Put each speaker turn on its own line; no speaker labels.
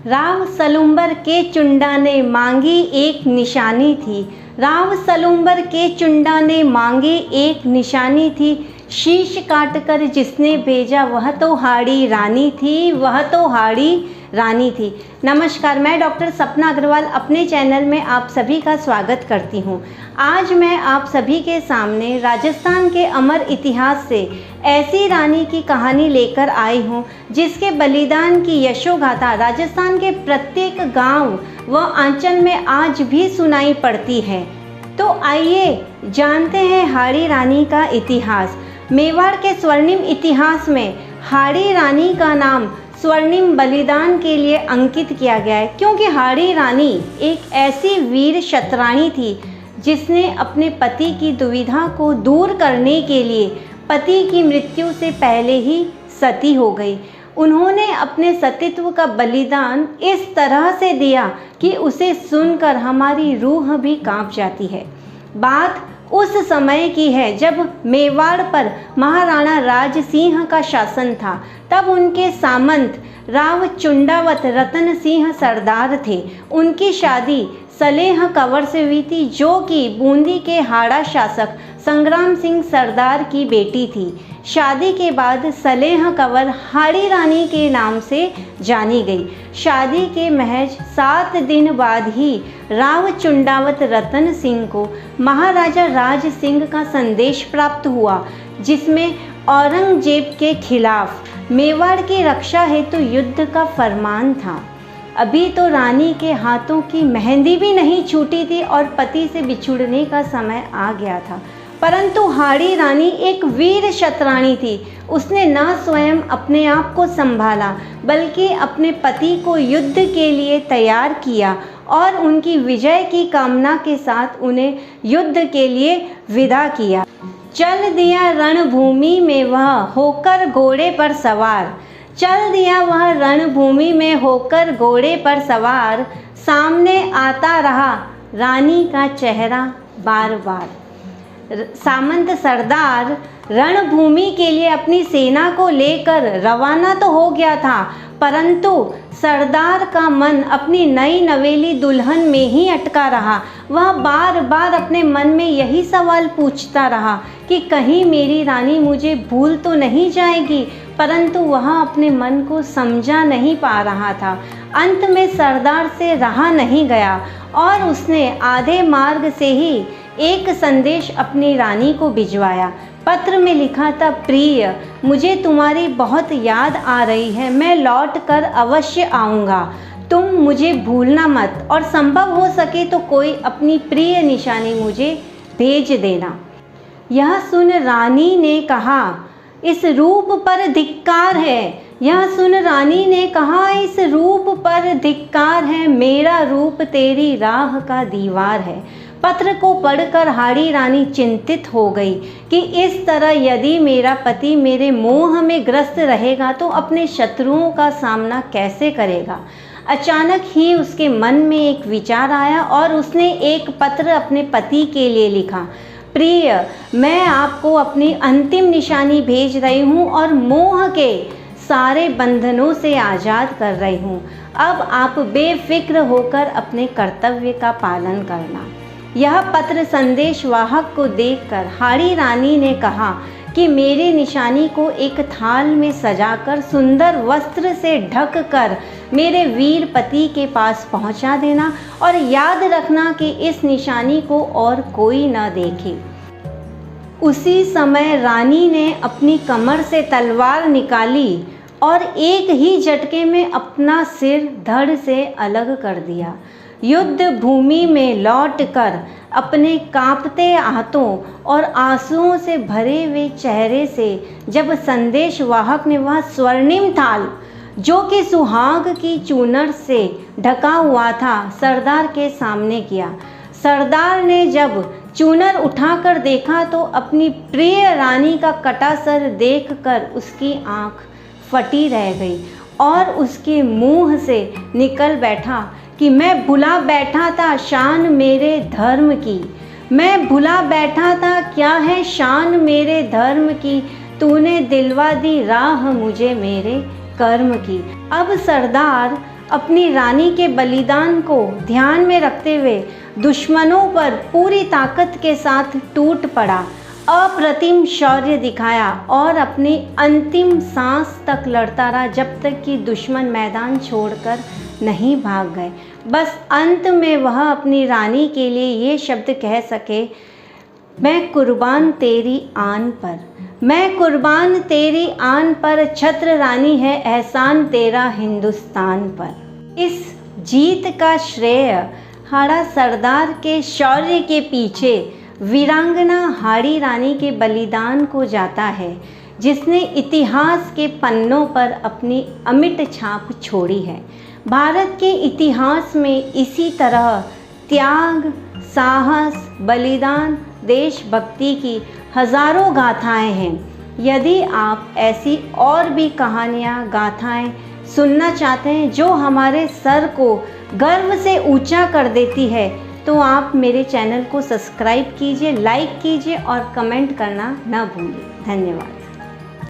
राव सलुम्बर के चुंडा ने मांगी एक निशानी थी। राव सलुम्बर के चुंडा ने मांगी एक निशानी थी। शीश काटकर जिसने भेजा वह तो हाड़ी रानी थी, वह तो हाड़ी रानी थी। नमस्कार, मैं डॉक्टर सपना अग्रवाल अपने चैनल में आप सभी का स्वागत करती हूं। आज मैं आप सभी के सामने राजस्थान के अमर इतिहास से ऐसी रानी की कहानी लेकर आई हूं जिसके बलिदान की यशोगाथा राजस्थान के प्रत्येक गांव व आंचल में आज भी सुनाई पड़ती है। तो आइए जानते हैं हाड़ी रानी का इतिहास। मेवाड़ के स्वर्णिम इतिहास में हाड़ी रानी का नाम स्वर्णिम बलिदान के लिए अंकित किया गया है, क्योंकि हाड़ी रानी एक ऐसी वीर क्षत्राणी थी जिसने अपने पति की दुविधा को दूर करने के लिए पति की मृत्यु से पहले ही सती हो गई। उन्होंने अपने सतीत्व का बलिदान इस तरह से दिया कि उसे सुनकर हमारी रूह भी कांप जाती है। बात उस समय की है जब मेवाड़ पर महाराणा राज सिंह का शासन था। तब उनके सामंत राव चुंडावत रतन सिंह सरदार थे। उनकी शादी सलेह कंवर से हुई थी, जो कि बूंदी के हाड़ा शासक संग्राम सिंह सरदार की बेटी थी। शादी के बाद सलेह कंवर हाड़ी रानी के नाम से जानी गई। शादी के महज 7 दिन बाद ही राव चुंडावत रतन सिंह को महाराजा राज सिंह का संदेश प्राप्त हुआ, जिसमें औरंगजेब के खिलाफ मेवाड़ की रक्षा हेतु युद्ध का फरमान था। अभी तो रानी के हाथों की मेहंदी भी नहीं छूटी थी और पति से बिछुड़ने का समय आ गया था। परंतु हाड़ी रानी एक वीर क्षत्राणी थी। उसने न स्वयं अपने आप को संभाला, बल्कि अपने पति को युद्ध के लिए तैयार किया और उनकी विजय की कामना के साथ उन्हें युद्ध के लिए विदा किया। चल दिया रणभूमि में वह होकर घोड़े पर सवार। चल दिया वह रणभूमि में होकर घोड़े पर सवार। सामने आता रहा रानी का चेहरा बार बार। सामंत सरदार रणभूमि के लिए अपनी सेना को लेकर रवाना तो हो गया था, परंतु सरदार का मन अपनी नई नवेली दुल्हन में ही अटका रहा। वह बार बार अपने मन में यही सवाल पूछता रहा कि कहीं मेरी रानी मुझे भूल तो नहीं जाएगी, परंतु वह अपने मन को समझा नहीं पा रहा था। अंत में सरदार से रहा नहीं गया और उसने आधे मार्ग से ही एक संदेश अपनी रानी को भिजवाया। पत्र में लिखा था, प्रिय, मुझे तुम्हारी बहुत याद आ रही है। मैं लौट कर अवश्य आऊँगा। तुम मुझे भूलना मत और संभव हो सके तो कोई अपनी प्रिय निशानी मुझे भेज देना। यह सुन रानी ने कहा, इस रूप पर धिक्कार है। यह सुन रानी ने कहा, इस रूप पर धिक्कार है। मेरा रूप तेरी राह का दीवार है। पत्र को पढ़कर हाड़ी रानी चिंतित हो गई कि इस तरह यदि मेरा पति मेरे मोह में ग्रस्त रहेगा तो अपने शत्रुओं का सामना कैसे करेगा। अचानक ही उसके मन में एक विचार आया और उसने एक पत्र अपने पति के लिए लिखा, प्रिय, मैं आपको अपनी अंतिम निशानी भेज रही हूँ और मोह के सारे बंधनों से आज़ाद कर रही हूँ। अब आप बेफिक्र होकर अपने कर्तव्य का पालन करना। यह पत्र संदेश वाहक को देखकर हाड़ी रानी ने कहा कि मेरी निशानी को एक थाल में सजाकर सुंदर वस्त्र से ढक कर मेरे वीर पति के पास पहुंचा देना और याद रखना कि इस निशानी को और कोई न देखे। उसी समय रानी ने अपनी कमर से तलवार निकाली और एक ही झटके में अपना सिर धड़ से अलग कर दिया। युद्ध भूमि में लौटकर अपने कांपते हाथों और आंसुओं से भरे हुए चेहरे से जब संदेश वाहक ने वह स्वर्णिम थाल, जो कि सुहाग की चूनर से ढका हुआ था, सरदार के सामने किया। सरदार ने जब चूनर उठाकर देखा तो अपनी प्रिय रानी का कटा सर देखकर उसकी आंख फटी रह गई और उसके मुंह से निकल बैठा कि मैं भुला बैठा था शान मेरे धर्म की। मैं भुला बैठा था क्या है शान मेरे धर्म की। तूने दिलवा दी राह मुझे मेरे कर्म की। अब सरदार अपनी रानी के बलिदान को ध्यान में रखते हुए दुश्मनों पर पूरी ताकत के साथ टूट पड़ा, अप्रतिम शौर्य दिखाया और अपनी अंतिम सांस तक लड़ता रहा जब तक कि दुश्मन मैदान छोड़कर नहीं भाग गए। बस अंत में वह अपनी रानी के लिए ये शब्द कह सके, मैं कुर्बान तेरी आन पर, मैं कुर्बान तेरी आन पर, छत्र रानी है एहसान तेरा हिंदुस्तान पर। इस जीत का श्रेय हाड़ा सरदार के शौर्य के पीछे वीरांगना हाड़ी रानी के बलिदान को जाता है, जिसने इतिहास के पन्नों पर अपनी अमिट छाप छोड़ी है। भारत के इतिहास में इसी तरह त्याग, साहस, बलिदान, देशभक्ति की हजारों गाथाएं हैं। यदि आप ऐसी और भी कहानियाँ, गाथाएं सुनना चाहते हैं जो हमारे सर को गर्व से ऊंचा कर देती है, तो आप मेरे चैनल को सब्सक्राइब कीजिए, लाइक कीजिए और कमेंट करना न भूलिए। धन्यवाद।